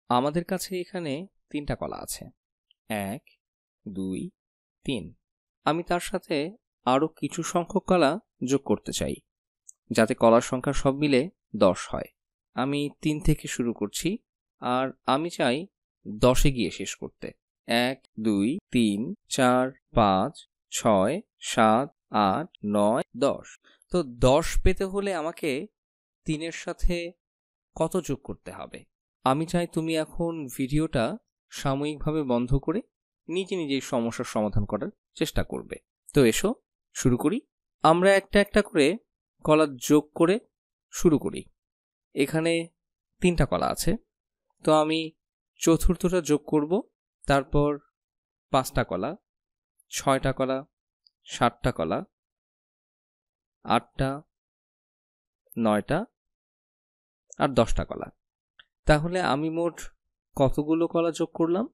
আমাদের কাছে এখানে 3টা কলা আছে, 1 2 3। আমি তার সাথে আরও কিছু সংখ্যক কলা যোগ করতে চাই যাতে কলার সংখ্যা সব মিলে 10 হয়। আমি 3 থেকে শুরু করছি আর আমি চাই 10-এ গিয়ে শেষ করতে। 1 2 3 4 5 6 7 8 9 10। তো 10 পেতে হলে আমাকে 3-এর সাথে কত যোগ করতে হবে? আমি চাই তুমি এখন ভিডিওটা সাময়িকভাবে বন্ধ করে নিজে নিজেই সমস্যার সমাধান করার চেষ্টা করবে। তো এসো শুরু করি। আমরা একটা একটা করে কলা যোগ করে শুরু করি। এখানে 3টা কলা আছে, তো আমি চতুর্থটা যোগ করব। তারপর 5টা কলা, 6টা কলা, 7টা কলা, 8টা, 9টা আর 10টা কলা। তাহলে আমি মোট কতগুলো কলা যোগ করলাম?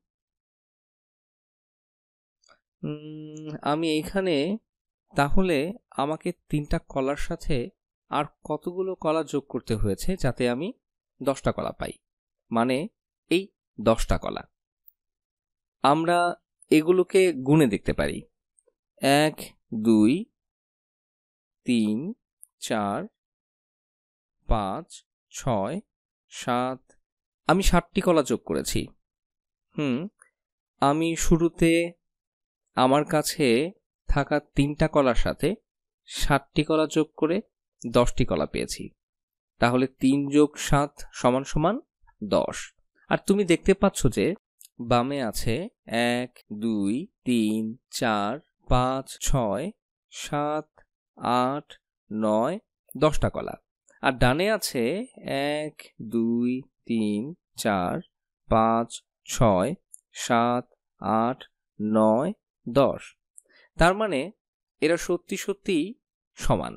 আমি এইখানে তাহলে আমাকে 3টা কলার সাথে আর কতগুলো কলা যোগ করতে হয়েছে যাতে আমি 10টা কলা পাই, মানে এই 10টা কলা। আমরা এগুলোকে গুণে দেখতে পারি। 1 2 3 4 5 6 7। আমি 7টি কলা যোগ করেছি। আমি শুরুতে আমার কাছে থাকা 3টা কলার সাথে 7টি কলা যোগ করে 10টি কলা পেয়েছি। তাহলে 3 যোগ 7 সমান সমান 10। আর তুমি দেখতে পাচ্ছ যে বামে আছে 1 2 3 4 5 6 7 8 9 10টা কলা। আর ডানে আছে 1 2 3 4 5 6 7 8 9 10। তার মানে এরা সত্যি সত্যিই সমান।